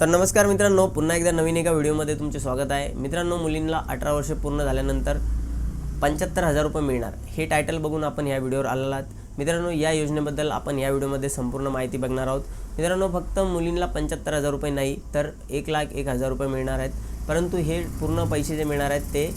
तर नमस्कार मित्रांनो, पुन्हा एकदा नवीन एका व्हिडिओमध्ये तुमचे स्वागत आहे. मित्रांनो, मुलींना 18 वर्ष पूर्ण झाल्यानंतर 75,000 रुपये मिळणार हे टायटल बघून आपण या व्हिडिओवर आलेला आहात. मित्रांनो, या योजनेबद्दल आपण या व्हिडिओमध्ये संपूर्ण माहिती बघणार आहोत. मित्रांनो, फक्त मुलींना 75,000 रुपये नाही तर 1,01,000 रुपये मिळणार आहेत. परंतु हे पूर्ण पैसे जे मिळणार आहेत ते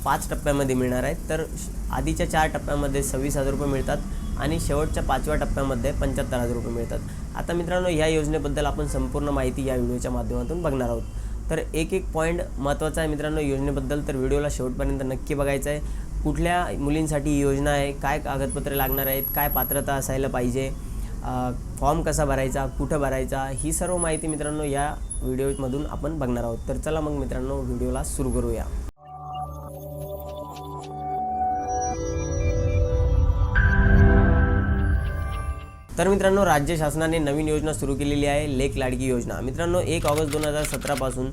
5 टप्प्यामध्ये मिळणार आहेत. तर आधीच्या 4 टप्प्यामध्ये 26,000 रुपये मिळतात आणि शेवटच्या 5व्या टप्प्यामध्ये 75,000 रुपये मिळतात. आता मित्रांनो, या योजनेबद्दल आपण संपूर्ण माहिती या व्हिडिओच्या माध्यमातून बघणार आहोत. तर एक पॉईंट महत्त्वाचा आहे मित्रांनो योजनेबद्दल, तर व्हिडिओला शेवटपर्यंत नक्की बघायचं आहे. कुठल्या मुलींसाठी ही योजना आहे, काय कागदपत्रे लागणार आहेत, काय पात्रता असायला पाहिजे, फॉर्म कसा भरायचा, कुठं भरायचा, ही सर्व माहिती मित्रांनो या व्हिडिओमधून आपण बघणार आहोत. तर चला मग मित्रांनो व्हिडिओला सुरू करूया. तर मित्रांनो, राज्य शासनाने नवीन योजना सुरू केलेली आहे, लेक लाडकी योजना. मित्रांनो, 1 ऑगस्ट 2017 पासून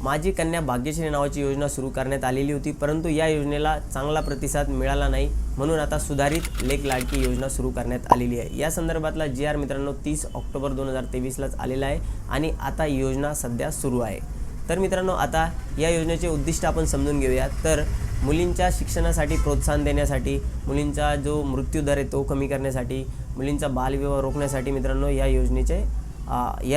माझी कन्या भाग्यश्री नावाची योजना सुरू करण्यात आलेली होती. परंतु या योजनेला चांगला प्रतिसाद मिळाला नाही, म्हणून आता सुधारित लेक लाडकी योजना सुरू करण्यात आलेली आहे. या संदर्भातला GR मित्रांनो 30 ऑक्टोबर 2023लाच आलेला आहे आणि आता योजना सध्या सुरू आहे. तर मित्रांनो, आता या योजनेचे उद्दिष्ट आपण समजून घेऊया. तर मुलींच्या शिक्षणासाठी प्रोत्साहन देण्यासाठी, मुलींचा जो मृत्यूदर आहे तो कमी करण्यासाठी, मुलींचा बालविवाह रोखण्यासाठी मित्रांनो या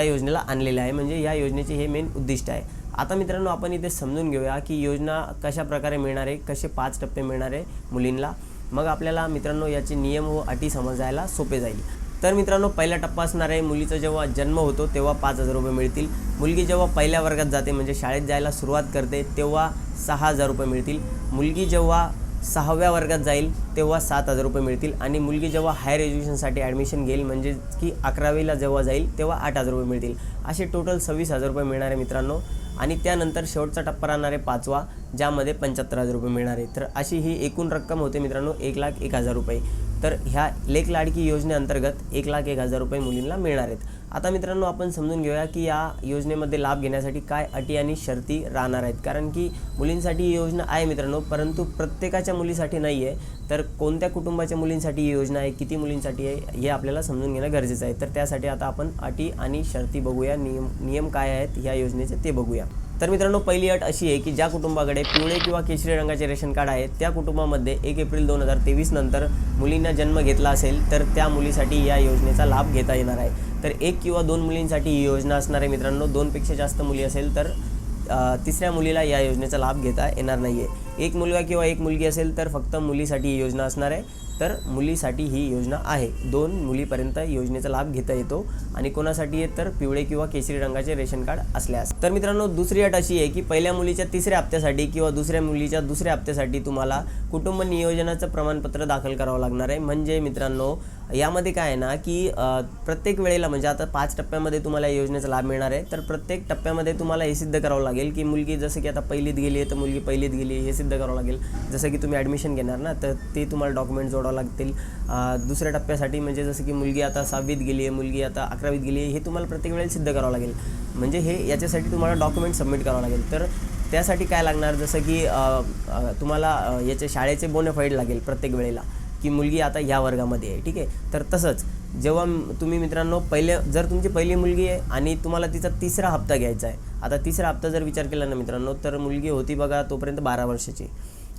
योजनेला आणलेलं आहे. म्हणजे या योजनेचे हे मेन उद्दिष्ट आहे. आता मित्रांनो, आपण इथे समजून घेऊया की योजना कशा प्रकारे मिळणार आहे, कसे 5 टप्पे मिळणार आहे मुलींना. मग आपल्याला मित्रांनो याचे नियम व अटी समजायला सोपे जाईल. तर मित्रांनो, पहिला टप्पा असणार आहे मुलीचा जेव्हा जन्म होतो तेव्हा 5,000 रुपये मिळतील. मुलगी जेव्हा पहिल्या वर्गात जाते म्हणजे शाळेत जायला सुरुवात करते तेव्हा 6,000 रुपये मिळतील. मुलगी जेव्हा 6व्या वर्गात जाईल तेव्हा 7,000 रुपये मिळतील. आणि मुलगी जेव्हा हायर एज्युकेशनसाठी ॲडमिशन घेईल म्हणजे की 11वीला जेव्हा जाईल तेव्हा 8,000 रुपये मिळतील. असे टोटल 26,000 रुपये मिळणार आहे मित्रांनो. आणि त्यानंतर शेवटचा टप्पा राहणार आहे 5वा, ज्यामध्ये 75,000 रुपये मिळणार आहे. तर अशी ही एकूण रक्कम होते मित्रांनो 1,01,000 रुपये. तर ह्या लेक लाडकी योजनेअंतर्गत 1,01,000 रुपये मुलींना मिळणार आहेत. आता मित्रांनो, आपण समजून घेऊया की या योजनेमध्ये लाभ घेण्यासाठी काय अटी आणि शर्ती राहणार आहेत. कारण की मुलींसाठी ही योजना आहे मित्रांनो, परंतु प्रत्येकाच्या मुलीसाठी नाही आहे. तर कोणत्या कुटुंबाच्या मुलींसाठी ही योजना आहे, किती मुलींसाठी आहे, हे आपल्याला समजून घेणं गरजेचं आहे. तर त्यासाठी आता आपण अटी आणि शर्ती बघूया, नियम काय आहेत या योजनेचे ते बघूया. तर मित्रांनो, पहिली अट अशी आहे की ज्या कुटुंबाकडे पिवळे किंवा केशरी रंगाचे रेशन कार्ड आहे त्या कुटुंबामध्ये 1 एप्रिल 2023 नंतर मुलींना जन्म घेतला असेल तर त्या मुलीसाठी या योजनेचा लाभ घेता येणार आहे. तर 1 किंवा 2 मुलींसाठी ही योजना असणार आहे मित्रांनो. 2पेक्षा जास्त मुली असेल तर तिसऱ्या मुलीला या योजनेचा लाभ घेता येणार नाही आहे. 1 मुलगा किंवा 1 मुलगी असेल तर फक्त मुलीसाठी ही योजना असणार आहे. तर मुलीसाठी ही योजना आहे. 2 मुलीपर्यंत योजनेचा लाभ घेता येतो. आणि कोणासाठी आहे तर पिवळे किंवा केशरी रंगाचे रेशन कार्ड असल्यास. तर मित्रांनो, दुसरी अट अशी आहे की पहिल्या मुलीच्या 3ऱ्या हप्त्यासाठी किंवा दुसऱ्या मुलीच्या 2ऱ्या हप्त्यासाठी तुम्हाला कुटुंब नियोजनाचं प्रमाणपत्र दाखल करावं लागणार आहे. म्हणजे मित्रांनो, यामध्ये काय आहे ना की प्रत्येक वेळेला म्हणजे आता 5 टप्प्यामध्ये तुम्हाला या योजनेचा लाभ मिळणार आहे. तर प्रत्येक टप्प्यामध्ये तुम्हाला हे सिद्ध करावं लागेल की मुलगी जसं की आता पहिलीत गेली आहे तर मुलगी पहिलीत गेली हे सिद्ध करावं लागेल. जसं की तुम्ही ॲडमिशन घेणार ना, तर ते तुम्हाला डॉक्युमेंट जोडावं लागतील. दुसऱ्या टप्प्यासाठी म्हणजे जसं की मुलगी आता 6वीत गेली आहे, मुलगी आता 11वीत गेली आहे, हे तुम्हाला प्रत्येक वेळेला सिद्ध करावं लागेल. म्हणजे हे याच्यासाठी तुम्हाला डॉक्युमेंट सबमिट करावं लागेल. तर त्यासाठी काय लागणार, जसं की तुम्हाला याचे शाळेचे बोनाफाईड लागेल प्रत्येक वेळेला की मुलगी आता ह्या वर्गामध्ये आहे. ठीक आहे. तर तसंच जेव्हा तुम्ही मित्रांनो जर तुमची पहिली मुलगी आहे आणि तुम्हाला तिचा 3रा हप्ता घ्यायचा आहे. आता 3रा हप्ता जर विचार केला ना मित्रांनो, तर मुलगी होती बघा तोपर्यंत 12 वर्षाची.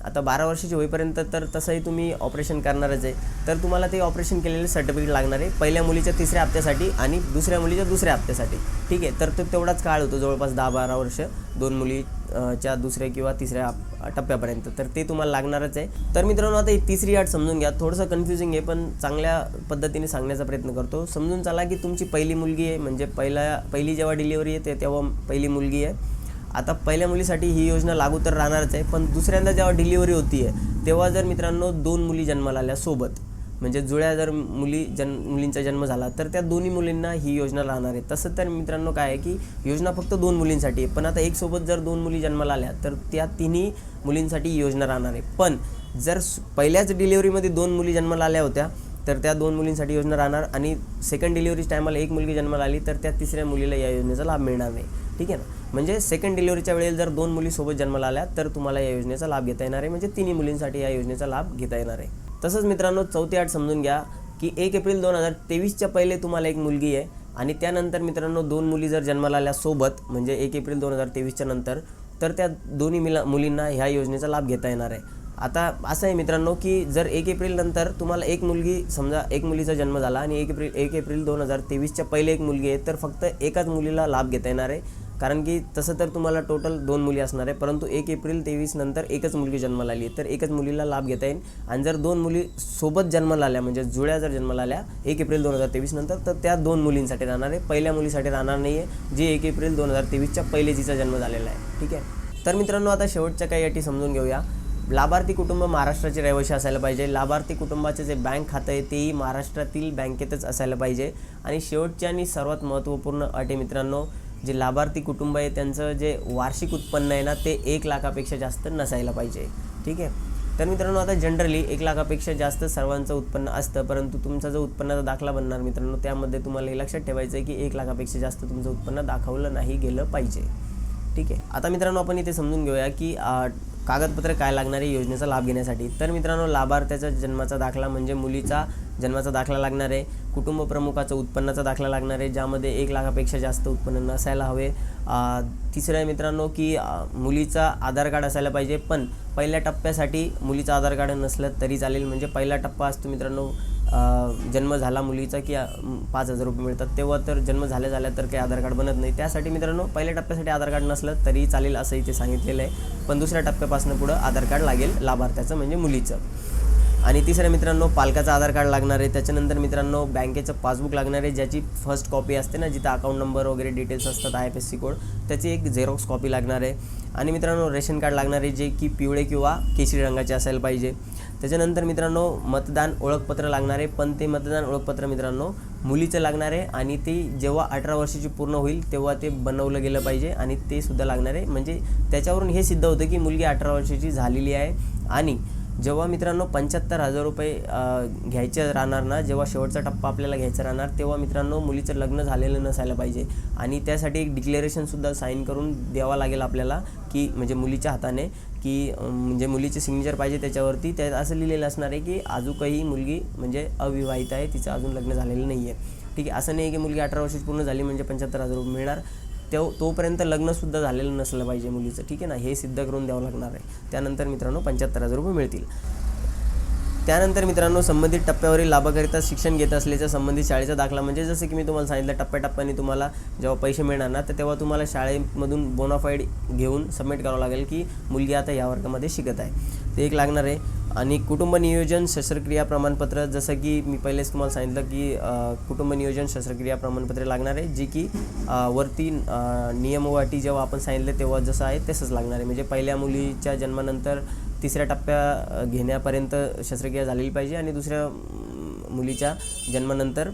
आता 12 वर्षाची होईपर्यंत तर तसंही तुम्ही ऑपरेशन करणारच आहे. तर तुम्हाला ते ऑपरेशन केलेलं सर्टिफिकेट लागणार आहे पहिल्या मुलीच्या 3ऱ्या हप्त्यासाठी आणि दुसऱ्या मुलीच्या 2ऱ्या हप्त्यासाठी. ठीक आहे. तर तो तेवढाच काळ होतो, जवळपास 10-12 वर्ष 2 मुलीच्या 2ऱ्या किंवा 3ऱ्या टप्प्यापर्यंत. तर ते तुम्हाला लागणारच आहे. तर मित्रांनो, आता ही 3री अट समजून घ्या. थोडंसं कन्फ्युजिंग आहे पण चांगल्या पद्धतीने सांगण्याचा प्रयत्न करतो. समजून चला की तुमची पहिली मुलगी आहे म्हणजे पहिली जेव्हा डिलिव्हरी येते तेव्हा पहिली मुलगी आहे. आता पहिल्या मुलीसाठी ही योजना लागू तर राहणारच आहे, पण दुसऱ्यांदा जेव्हा डिलिव्हरी होती आहे तेव्हा जर मित्रांनो 2 मुली जन्माला आल्या सोबत, म्हणजे जुळ्या जर मुलींचा जन्म झाला तर त्या दोन्ही मुलींना ही योजना राहणार आहे. तसं तर मित्रांनो काय आहे की योजना फक्त 2 मुलींसाठी आहे, पण आता एक सोबत जर 2 मुली जन्माला आल्या तर त्या तिन्ही मुलींसाठी ही योजना राहणार आहे. पण जर पहिल्याच डिलिव्हरीमध्ये 2 मुली जन्माला आल्या होत्या तर त्या 2 मुलींसाठी योजना राहणार आणि सेकंड डिलिव्हरी टायमाला 1 मुलगी जन्माला आली तर त्या 3ऱ्या मुलीला या योजनेचा लाभ मिळणार नाही. ठीक आहे ना. म्हणजे सेकंड डिलिव्हरीच्या वेळेला जर 2 मुली सोबत जन्माला आल्या तर तुम्हाला या योजनेचा लाभ घेता येणार आहे. म्हणजे तिन्ही मुलींसाठी या योजनेचा लाभ घेता येणार आहे. तसंच मित्रांनो, 4थी अट समजून घ्या की 1 एप्रिल 2023च्या पहिले तुम्हाला एक मुलगी आहे आणि त्यानंतर मित्रांनो 2 मुली जर जन्माला आल्या सोबत म्हणजे 1 एप्रिल 2023च्या नंतर, तर त्या दोन्ही मुलींना ह्या योजनेचा लाभ घेता येणार आहे. आता असं आहे मित्रांनो की जर 1 एप्रिल नंतर तुम्हाला एक मुलगी, समजा एक मुलीचा जन्म झाला आणि 1 एप्रिल 2023च्या पहिले एक मुलगी आहे, तर फक्त एकाच मुलीला लाभ घेता येणार आहे. कारण की तसं तर तुम्हाला टोटल 2 मुली असणार आहे, परंतु 1 एप्रिल 23 नंतर एकच मुलगी जन्माला आली तर एकच मुलीला लाभ घेता येईल. आणि जर 2 मुली सोबत जन्माला आल्या म्हणजे जुळ्या जर जन्माला आल्या 1 एप्रिल 2023 नंतर, तर त्या 2 मुलींसाठी राहणार आहे, पहिल्या मुलीसाठी राहणार नाही आहे, जी 1 एप्रिल 2023च्या पहिले जिचा जन्म झालेला आहे. ठीक आहे. तर मित्रांनो आता शेवटच्या काही अटी समजून घेऊया. लाभार्थी कुटुंब महाराष्ट्राचे रहिवासी असायला पाहिजे. लाभार्थी कुटुंबाचे जे बँक खातं आहे तेही महाराष्ट्रातील बँकेतच असायला पाहिजे. आणि शेवटची आणि सर्वात महत्त्वपूर्ण अट आहे मित्रांनो, जे लाभार्थी कुटुंब आहे त्यांचं जे वार्षिक उत्पन्न आहे ना, ते 1 लाखापेक्षा जास्त नसायला पाहिजे. ठीक आहे. तर मित्रांनो आता जनरली 1 लाखापेक्षा जास्त सर्वांचं उत्पन्न असतं, परंतु तुमचा जो उत्पन्नाचा दाखला बनणार मित्रांनो, त्यामध्ये तुम्हाला हे लक्षात ठेवायचं आहे की 1 लाखापेक्षा जास्त तुमचं उत्पन्न दाखवलं नाही गेलं पाहिजे. ठीक आहे. आता मित्रांनो आपण इथे समजून घेऊया की कागदपत्र काय लागणार आहे योजनेचा लाभ घेण्यासाठी. तर मित्रांनो लाभार्थ्याचा जन्माचा दाखला म्हणजे मुलीचा जन्माचा दाखला लागणार आहे. कुटुंब प्रमुखाचा उत्पन्नाचा दाखला लागणार आहे, ज्यामध्ये 1 लाखापेक्षा जास्त उत्पन्न नसायला हवे. तिसरं आहे मित्रांनो की मुलीचा आधार कार्ड असायला पाहिजे, पण पहिल्या टप्प्यासाठी मुलीचं आधार कार्ड नसलं तरी चालेल. म्हणजे पहिला टप्पा असतो मित्रांनो, जन्म झाला मुलीचा की 5,000 रुपये मिळतात, तेव्हा तर जन्म झाल्या तर काही आधार कार्ड बनत नाही. त्यासाठी मित्रांनो पहिल्या टप्प्यासाठी आधार कार्ड नसलं तरी चालेल असं इथे सांगितलेलं आहे, पण दुसऱ्या टप्प्यापासून पुढं आधार कार्ड लागेल लाभार्थ्याचं म्हणजे मुलीचं. आणि तिसरं मित्रांनो पालकाचं आधार कार्ड लागणार आहे. त्याच्यानंतर मित्रांनो बँकेचं पासबुक लागणार आहे, ज्याची फर्स्ट कॉपी असते ना, जिथं अकाउंट नंबर वगैरे डिटेल्स असतात, IFSC कोड, त्याची एक झेरॉक्स कॉपी लागणार आहे. आणि मित्रांनो रेशन कार्ड लागणार आहे, जे की पिवळे किंवा केशरी रंगाचे असायला पाहिजे. त्याच्यानंतर मित्रांनो मतदान ओळखपत्र लागणार आहे, पण ते मतदान ओळखपत्र मित्रांनो मुलीचं लागणार आहे आणि ते जेव्हा 18 वर्षाची पूर्ण होईल तेव्हा ते बनवलं गेलं पाहिजे आणि ते सुद्धा लागणार आहे. म्हणजे त्याच्यावरून हे सिद्ध होतं की मुलगी 18 वर्षाची झालेली आहे. आणि जेव्हा मित्रांनो 75,000 रुपये घ्यायचे राहणार ना, जेव्हा शेवटचा टप्पा आपल्याला घ्यायचा राहणार, तेव्हा मित्रांनो मुलीचं लग्न झालेलं नसायला पाहिजे. आणि त्यासाठी एक डिक्लेरेशनसुद्धा साईन करून द्यावा लागेल आपल्याला, की म्हणजे मुलीच्या हाताने, की म्हणजे मुलीचे सिग्नेचर पाहिजे त्याच्यावरती. त्यात असं लिहिलेलं असणार आहे की अजूनही मुलगी म्हणजे अविवाहित आहे, तिचं अजून लग्न झालेलं नाही आहे. ठीक आहे. असं नाही की मुलगी 18 वर्षाची पूर्ण झाली म्हणजे 75,000 रुपये मिळणार, तोपर्यंत लग्नसुद्धा झालेलं नसलं पाहिजे मुलीचं. ठीक आहे ना, हे सिद्ध करून द्यावं लागणार आहे. त्यानंतर मित्रांनो 75,000 रुपये मिळतील. त्यानंतर मित्रांनो संबंधित टप्प्यावरील लाभाकरिता शिक्षण घेत असल्याच्या संबंधित शाळेचा दाखला, म्हणजे जसं की मी तुम्हाला सांगितलं टप्प्याटप्प्याने तुम्हाला जेव्हा पैसे मिळणार ना, तर तेव्हा तुम्हाला शाळेमधून बोनाफाईड घेऊन सबमिट करावं लागेल की मुलगी आता या वर्गामध्ये शिकत आहे, ते एक लागणार आहे. आणि कुटुंब नियोजन शस्त्रक्रिया प्रमाणपत्र, जसं की मी पहिलेच तुम्हाला सांगितलं की कुटुंब नियोजन शस्त्रक्रिया प्रमाणपत्र लागणार आहे, जी की वरती नियमवाटी जेव्हा आपण सांगितलं तेव्हा जसं आहे तसंच लागणार आहे. म्हणजे पहिल्या मुलीच्या जन्मानंतर 3ऱ्या टप्प्या घेण्यापर्यंत शस्त्रक्रिया झालेली पाहिजे आणि दुसऱ्या मुलीच्या जन्मानंतर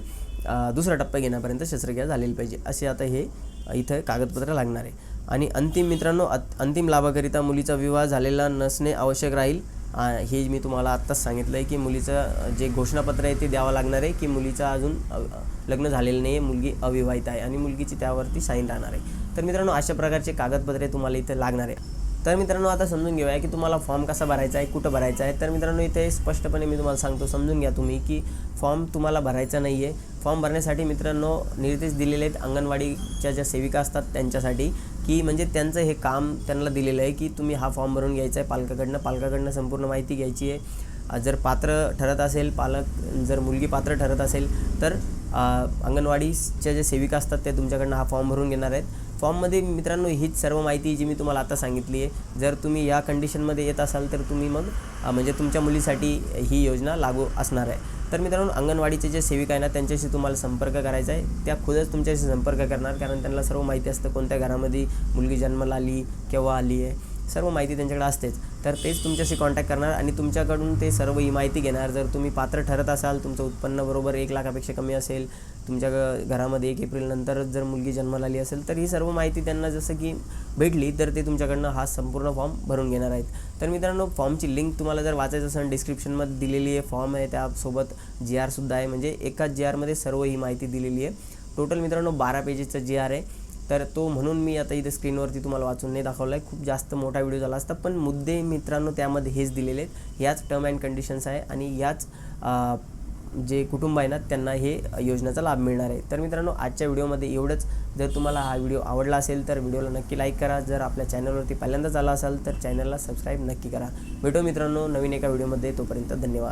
2रा टप्पा घेण्यापर्यंत शस्त्रक्रिया झालेली पाहिजे, असे आता हे इथं कागदपत्र लागणार आहे. आणि अंतिम मित्रांनो अंतिम लाभाकरिता मुलीचा विवाह झालेला नसणे आवश्यक राहील. हे मी तुम्हाला आत्ताच सांगितलं आहे की मुलीचं जे घोषणापत्र आहे ते द्यावं लागणार आहे की मुलीचं अजून लग्न झालेलं नाही आहे, मुलगी अविवाहित आहे आणि मुलगीची त्यावरती साईन राहणार आहे. तर मित्रांनो अशा प्रकारचे कागदपत्रे तुम्हाला इथे लागणार आहे. तर मित्रांनो आता समजून घेऊया की तुम्हाला फॉर्म कसा भरायचा आहे, कुठं भरायचा आहे. तर मित्रांनो इथे स्पष्टपणे मी तुम्हाला सांगतो, समजून घ्या तुम्ही की फॉर्म तुम्हाला भरायचा नाही आहे. फॉर्म भरण्यासाठी मित्रांनो निर्देश दिलेले आहेत अंगणवाडीच्या ज्या सेविका असतात त्यांच्यासाठी, की म्हणजे त्यांचं हे काम त्यांना दिलेलं आहे की तुम्ही हा फॉर्म भरून घ्यायचा आहे पालकाकडनं संपूर्ण माहिती घ्यायची आहे. जर पात्र ठरत असेल जर मुलगी पात्र ठरत असेल तर अंगणवाडीच्या ज्या सेविका असतात त्या तुमच्याकडनं हा फॉर्म भरून घेणार आहेत. फॉर्ममध्ये मित्रांनो हीच सर्व माहिती जी मी तुम्हाला आता सांगितली आहे. जर तुम्ही या कंडिशनमध्ये येत असाल तर तुम्ही मग म्हणजे तुमच्या मुलीसाठी ही योजना लागू असणार आहे. तर मित्रांनो अंगणवाडीचे जे सेविका आहे ना त्यांच्याशी तुम्हाला संपर्क करायचा आहे. त्या खुदच तुमच्याशी संपर्क करणार, कारण त्यांना सर्व माहिती असतं कोणत्या घरामध्ये मुलगी जन्माला आली, केव्हा आली आहे, सर्व माहिती त्यांच्याकडे असतेच. तर तेच तुमच्याशी कॉन्टॅक्ट करणार आणि तुमच्याकडून ते सर्व ही माहिती घेणार. जर तुम्ही पात्र ठरत असाल, तुमचं उत्पन्न बरोबर 1 लाखापेक्षा कमी असेल, तुमच्या घरामध्ये 1 एप्रिलनंतरच जर मुलगी जन्माला आली असेल, तर ही सर्व माहिती त्यांना जसं की भेटली तर ते तुमच्याकडनं हा संपूर्ण फॉर्म भरून घेणार आहेत. तर मित्रांनो फॉर्मची लिंक तुम्हाला जर वाचायचं असेल डिस्क्रिप्शनमध्ये दिलेली आहे. फॉर्म आहे, त्यासोबत GR सुद्धा आहे, म्हणजे एकाच GRमध्ये सर्व ही माहिती दिलेली आहे. टोटल मित्रांनो 12 पेजेसचा GR आहे. तर तो म्हणून मी आता इथे स्क्रीनवरती तुम्हाला वाचून नाही दाखवला आहे, खूप जास्त मोठा व्हिडिओ झाला असता, पण मुद्दे मित्रांनो त्यामध्ये हेच दिलेले आहेत. याच टर्म अँड कंडिशन्स आहे आणि याच जे कुटुंब आहे ना त्यांना हे योजनेचा लाभ मिळणार आहे. तर मित्रांनो, आजच्या व्हिडिओमध्ये एवढंच. जर तुम्हाला हा व्हिडिओ आवडला असेल तर व्हिडिओला नक्की लाईक करा. जर आपल्या चॅनलवरती पहिल्यांदाच आला असाल तर चॅनलला सबस्क्राईब नक्की करा. भेटू मित्रांनो नवीन एका व्हिडिओमध्ये. तोपर्यंत धन्यवाद.